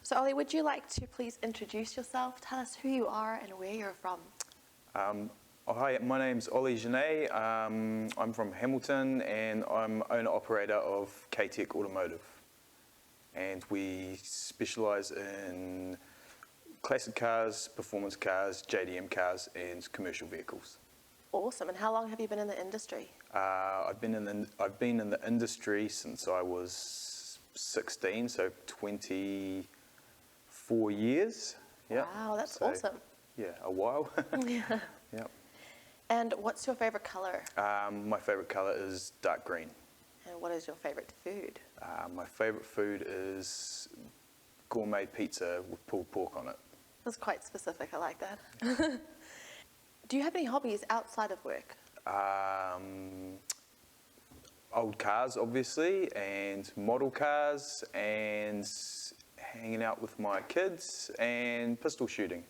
So Ollie, would you like to please introduce yourself, tell us who you are and where you're from? Hi, my name's Ollie Genet. I'm from Hamilton and I'm owner-operator of Teck Automotive. And we specialise in classic cars, performance cars, JDM cars and commercial vehicles. Awesome. And how long have you been in the industry? I've been in the industry since I was 16, so 24 years. Yep. Wow, that's awesome. Yeah, a while. Yeah. Yep. And what's your favourite colour? My favourite colour is dark green. And what is your favourite food? My favourite food is gourmet pizza with pulled pork on it. That's quite specific, I like that. Do you have any hobbies outside of work? Old cars, obviously, and model cars, and hanging out with my kids, and pistol shooting.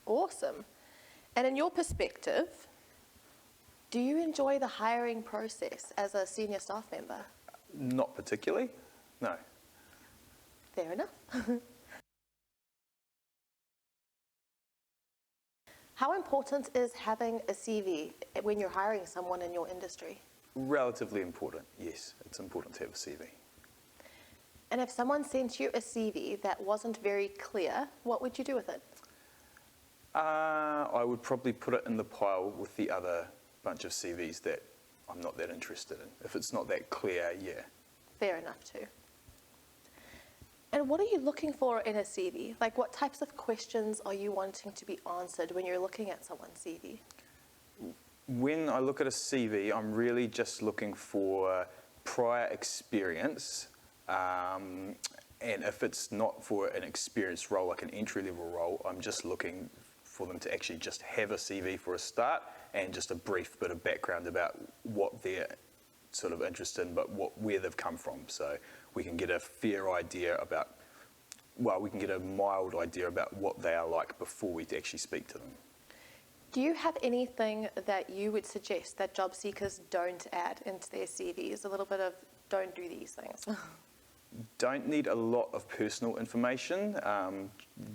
Awesome. And in your perspective, do you enjoy the hiring process as a senior staff member? Not particularly, no. Fair enough. How important is having a CV when you're hiring someone in your industry? Relatively important, yes. It's important to have a CV. And if someone sent you a CV that wasn't very clear, what would you do with it? I would probably put it in the pile with the other bunch of CVs that I'm not that interested in. If it's not that clear, yeah. Fair enough too. And what are you looking for in a CV? Like, what types of questions are you wanting to be answered when you're looking at someone's CV? When I look at a CV, I'm really just looking for prior experience. And if it's not for an experienced role, like an entry-level role, I'm just looking for them to actually just have a CV for a start and just a brief bit of background about what they're sort of interested in, but where they've come from. So we can get a fair idea about, well, we can get a mild idea about what they are like before we actually speak to them. Do you have anything that you would suggest that job seekers don't add into their CVs? A little bit of don't do these things. Don't need a lot of personal information.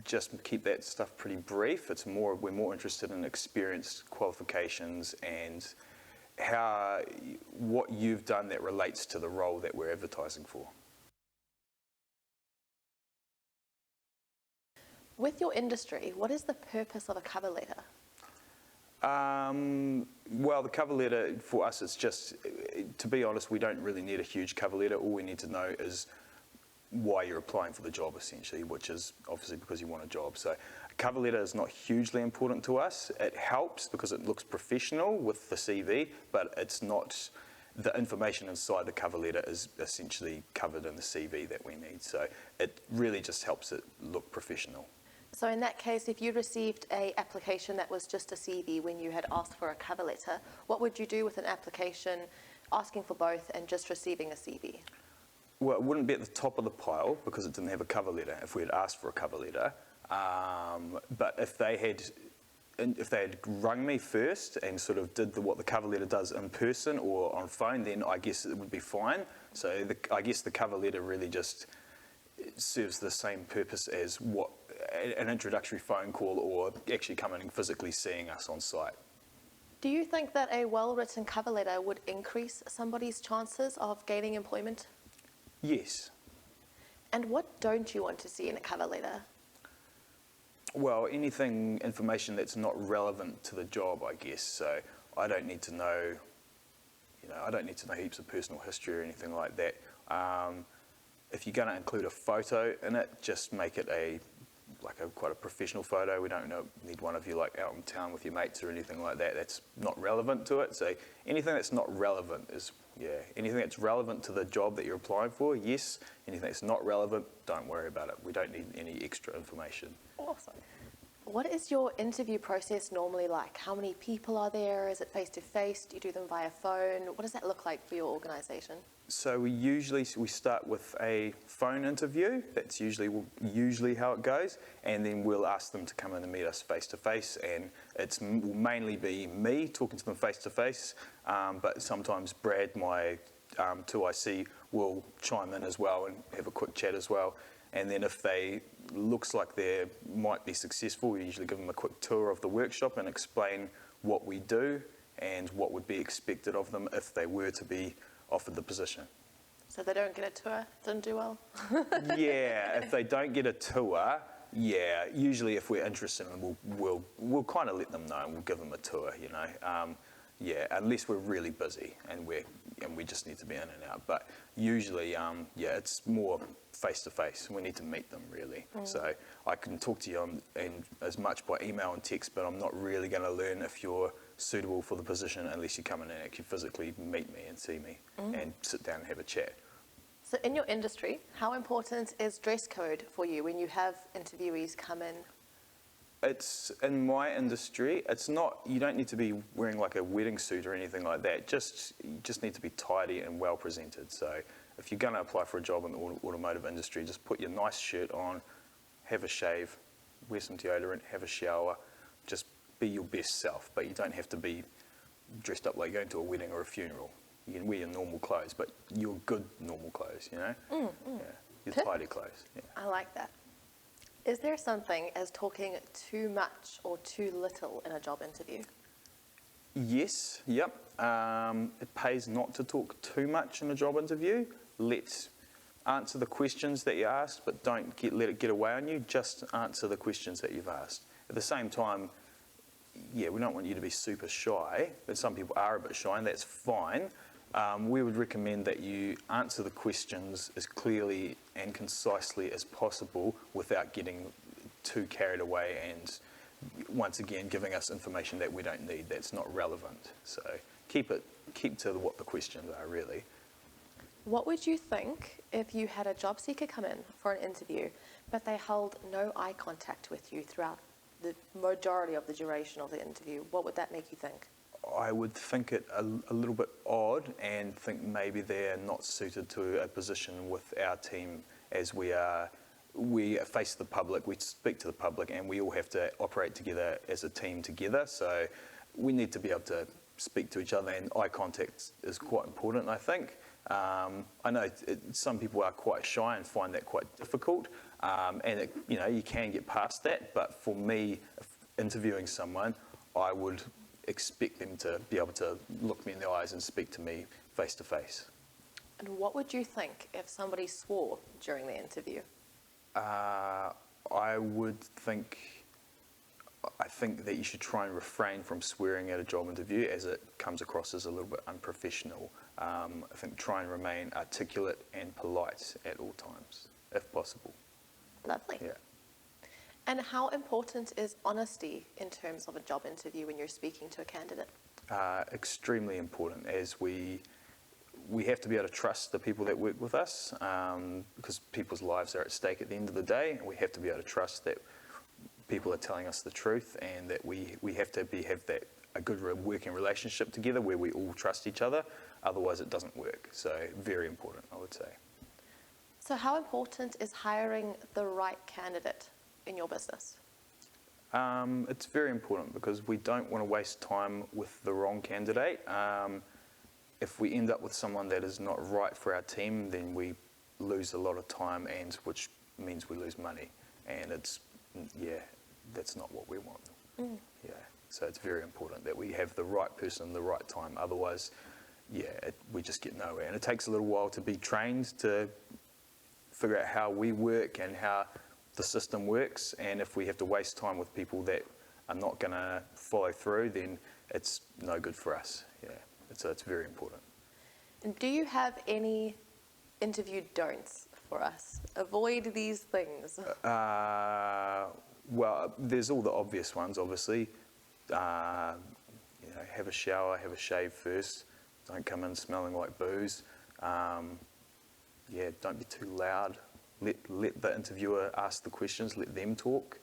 Just keep that stuff pretty brief. We're more interested in experience, qualifications, and what you've done that relates to the role that we're advertising for. With your industry, what is the purpose of a cover letter? Well, the cover letter for us is just, to be honest, we don't really need a huge cover letter. All we need to know is why you're applying for the job, essentially, which is obviously because you want a job. So a cover letter is not hugely important to us. It helps because it looks professional with the CV, but it's not, the information inside the cover letter is essentially covered in the CV that we need. So it really just helps it look professional. So in that case, if you received an application that was just a CV when you had asked for a cover letter, what would you do with an application asking for both and just receiving a CV? Well, it wouldn't be at the top of the pile because it didn't have a cover letter if we had asked for a cover letter. But if they had rung me first and sort of did what the cover letter does in person or on phone, then I guess it would be fine. So I guess the cover letter really just serves the same purpose as what an introductory phone call or actually coming and physically seeing us on site. Do you think that a well-written cover letter would increase somebody's chances of gaining employment? Yes. And what don't you want to see in a cover letter? Well, information that's not relevant to the job, I guess. So I don't need to know, I don't need to know heaps of personal history or anything like that. If you're going to include a photo in it, just make it quite a professional photo. We don't need one of you like out in town with your mates or anything like that. That's not relevant to it. So anything that's not relevant is, anything that's relevant to the job that you're applying for, yes. Anything that's not relevant, don't worry about it. We don't need any extra information. Awesome. What is your interview process normally like? How many people are there? Is it face-to-face? Do you do them via phone? What does that look like for your organisation? So we start with a phone interview. That's usually how it goes, and then we'll ask them to come in and meet us face to face. And will mainly be me talking to them face to face, but sometimes Brad, my 2IC, will chime in as well and have a quick chat as well. And then if they looks like they might be successful, we usually give them a quick tour of the workshop and explain what we do and what would be expected of them if they were to be offered the position. So they don't get a tour, didn't do well? Yeah, if they don't get a tour, yeah, usually if we're interested in them, we'll kind of let them know and we'll give them a tour, you know. Yeah, unless we're really busy and we just need to be in and out. But usually, yeah, it's more face to face. We need to meet them really. So I can talk to you as much by email and text, but I'm not really going to learn if you're suitable for the position unless you come in and actually physically meet me and see me and sit down and have a chat. So in your industry, how important is dress code for you when you have interviewees come in? It's in my industry, it's not, you don't need to be wearing like a wedding suit or anything like that. You just need to be tidy and well presented. So if you're going to apply for a job in the automotive industry, just put your nice shirt on, have a shave, wear some deodorant, have a shower, just be your best self. But you don't have to be dressed up like you're going to a wedding or a funeral. You can wear your normal clothes, but your good normal clothes, you know? Yeah, your tidy clothes. Yeah. I like that. Is there something as talking too much or too little in a job interview? Yes, yep. It pays not to talk too much in a job interview. Let's answer the questions that you asked, but don't let it get away on you. Just answer the questions that you've asked. At the same time, yeah, we don't want you to be super shy, but some people are a bit shy, and that's fine. We would recommend that you answer the questions as clearly and concisely as possible without getting too carried away and once again giving us information that we don't need, that's not relevant. So keep to what the questions are really. What would you think if you had a job seeker come in for an interview, but they held no eye contact with you throughout the majority of the duration of the interview? What would that make you think? I would think it a little bit odd and think maybe they're not suited to a position with our team, as we face the public, we speak to the public, and we all have to operate together as a team together. So we need to be able to speak to each other, and eye contact is quite important, I think. I know some people are quite shy and find that quite difficult, and you can get past that. But for me, interviewing someone, I would expect them to be able to look me in the eyes and speak to me face to face. And what would you think if somebody swore during the interview? I think that you should try and refrain from swearing at a job interview, as it comes across as a little bit unprofessional. I think try and remain articulate and polite at all times, if possible. Lovely. Yeah. And how important is honesty in terms of a job interview when you're speaking to a candidate? Extremely important, as we have to be able to trust the people that work with us, because people's lives are at stake at the end of the day, and we have to be able to trust that people are telling us the truth, and that we have to have a good working relationship together where we all trust each other. Otherwise, it doesn't work. So very important, I would say. So how important is hiring the right candidate in your business? It's very important, because we don't want to waste time with the wrong candidate. If we end up with someone that is not right for our team, then we lose a lot of time, and which means we lose money. And that's not what we want. Yeah, so it's very important that we have the right person at the right time. Otherwise, we just get nowhere. And it takes a little while to be trained to figure out how we work and how the system works. And if we have to waste time with people that are not going to follow through, then it's no good for us. Yeah, so it's very important. And do you have any interview don'ts for us? Avoid these things. Well, there's all the obvious ones, obviously. Have a shower, have a shave first. Don't come in smelling like booze. Don't be too loud. Let the interviewer ask the questions. Let them talk.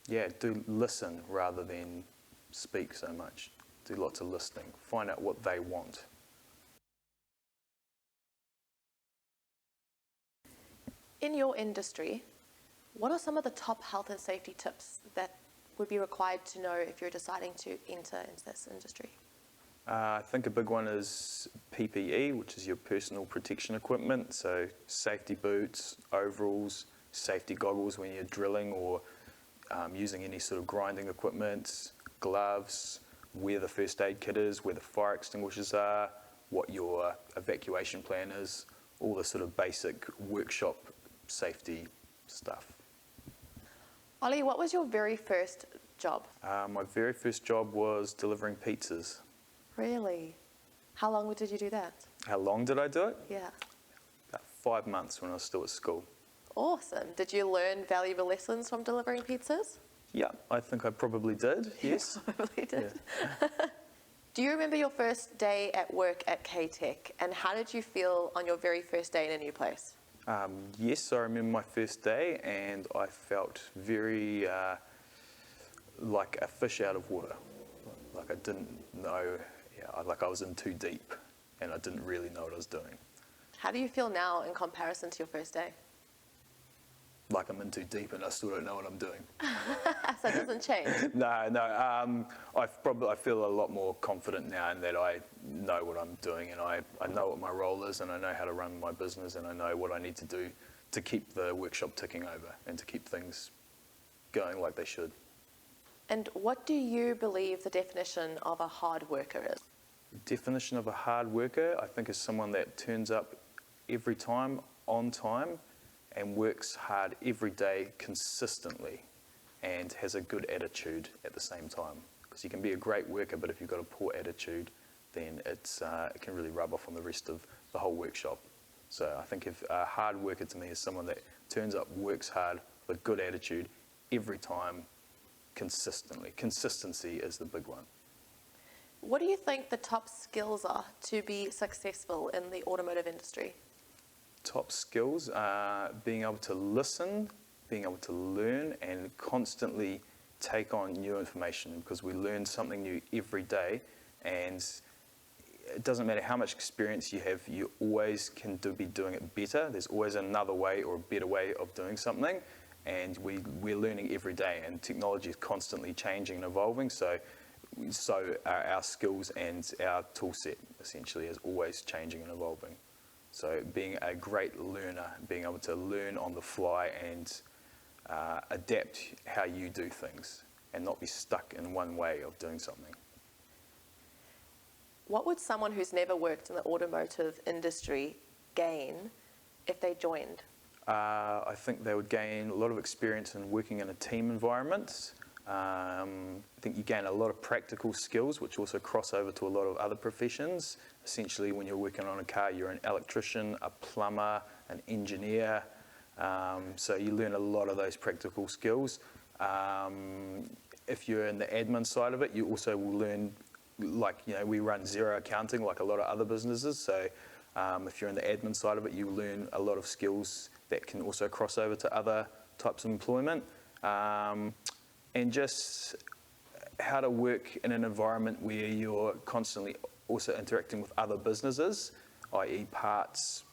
Do listen rather than speak so much. Do lots of listening. Find out what they want. In your industry, what are some of the top health and safety tips that would be required to know if you're deciding to enter into this industry? I think a big one is PPE, which is your personal protection equipment. So safety boots, overalls, safety goggles when you're drilling or using any sort of grinding equipment, gloves, where the first aid kit is, where the fire extinguishers are, what your evacuation plan is, all the sort of basic workshop safety stuff. Ollie, what was your very first job? My very first job was delivering pizzas. Really? How long did you do that? How long did I do it? Yeah. About 5 months when I was still at school. Awesome. Did you learn valuable lessons from delivering pizzas? Yeah, I think I probably did, yes. Probably did. Yeah. Do you remember your first day at work at Teck, and how did you feel on your very first day in a new place? Yes, I remember my first day, and I felt very like a fish out of water. Like I didn't know, like I was in too deep, and I didn't really know what I was doing. How do you feel now in comparison to your first day? Like I'm in too deep and I still don't know what I'm doing. So it doesn't change? No. I feel a lot more confident now in that I know what I'm doing, and I know what my role is, and I know how to run my business, and I know what I need to do to keep the workshop ticking over and to keep things going like they should. And what do you believe the definition of a hard worker is? The definition of a hard worker, I think, is someone that turns up every time, on time, and works hard every day consistently and has a good attitude at the same time. Because you can be a great worker, but if you've got a poor attitude, then it can really rub off on the rest of the whole workshop. So I think if a hard worker to me is someone that turns up, works hard, with a good attitude every time, consistently. Consistency is the big one. What do you think the top skills are to be successful in the automotive industry? Top skills are being able to listen, being able to learn, and constantly take on new information, because we learn something new every day, and it doesn't matter how much experience you have, you always can be doing it better. There's always another way or a better way of doing something, and we're learning every day, and technology is constantly changing and evolving, so our skills and our tool set essentially is always changing and evolving. So being a great learner, being able to learn on the fly and adapt how you do things and not be stuck in one way of doing something. What would someone who's never worked in the automotive industry gain if they joined? I think they would gain a lot of experience in working in a team environment. I think you gain a lot of practical skills, which also cross over to a lot of other professions. Essentially, when you're working on a car, you're an electrician, a plumber, an engineer. So you learn a lot of those practical skills. If you're in the admin side of it, you also will learn, we run zero accounting like a lot of other businesses. So if you're in the admin side of it, you learn a lot of skills that can also cross over to other types of employment. And just how to work in an environment where you're constantly also interacting with other businesses, i.e. parts,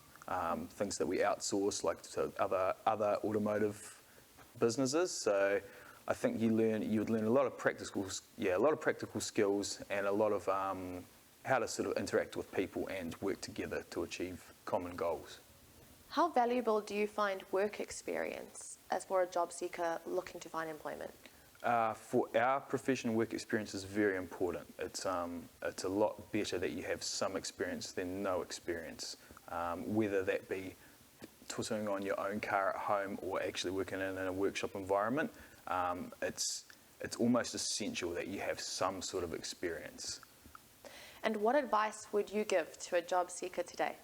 things that we outsource, like to other automotive businesses. So I think you would learn a lot of practical skills and a lot of how to sort of interact with people and work together to achieve common goals. How valuable do you find work experience as for a job seeker looking to find employment? For our profession, work experience is very important. It's a lot better that you have some experience than no experience, whether that be putting on your own car at home or actually working in a workshop environment. It's almost essential that you have some sort of experience. And what advice would you give to a job seeker today?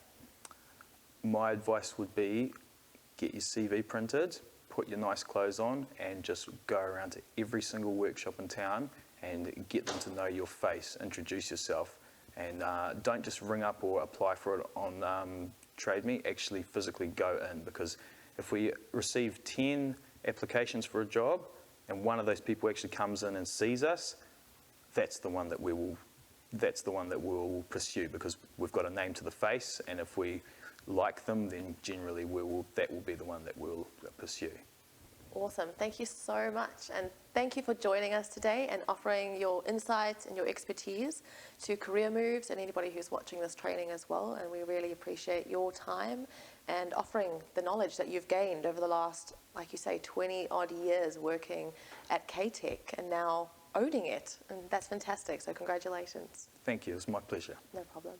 My advice would be get your CV printed, put your nice clothes on, and just go around to every single workshop in town and get them to know your face, introduce yourself, and don't just ring up or apply for it on TradeMe, actually physically go in, because if we receive 10 applications for a job and one of those people actually comes in and sees us, that's the one that we will pursue, because we've got a name to the face, and if we like them, then generally that will be the one that we'll pursue. Awesome. Thank you so much. And thank you for joining us today and offering your insights and your expertise to career moves and anybody who's watching this training as well. And we really appreciate your time and offering the knowledge that you've gained over the last, like you say, 20 odd years working at Teck and now owning it. And that's fantastic. So congratulations. Thank you. It's my pleasure. No problem.